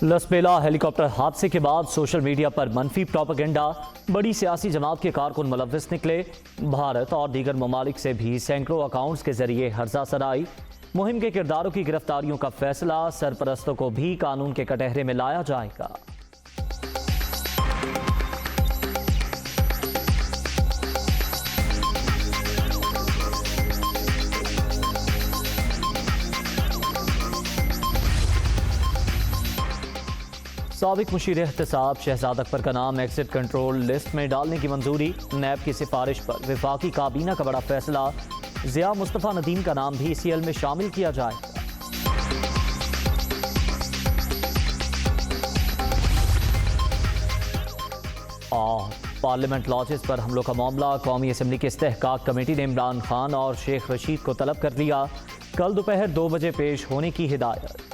Lasbela helicopter हादसे के बाद सोशल मीडिया पर मनफी प्रोपेगेंडा, बड़ी सियासी जमात के कारकुन मुलव्विस निकले। भारत और दीगर ममालिक से भी सैकड़ों अकाउंट्स के जरिए हर्जा सराई। मुहिम के किरदारों की गिरफ्तारियों का फैसला, सरपरस्तों को भी कानून के कटहरे में लाया जाएगा। साबिक मुशीर एहतसाब शहजाद अकबर का नाम एग्जिट कंट्रोल लिस्ट में डालने की मंजूरी। नैब की सिफारिश पर विफाकी काबीना का बड़ा फैसला। जिया मुस्तफ़ा नदीम का नाम भी सीएल में शामिल किया जाएगा। और पार्लियामेंट लॉजेस पर हमलों का मामला, कौमी असम्बली की इस्तेहकाक कमेटी ने इमरान खान और शेख रशीद को तलब कर लिया। कल दोपहर 2 बजे पेश होने की हिदायत।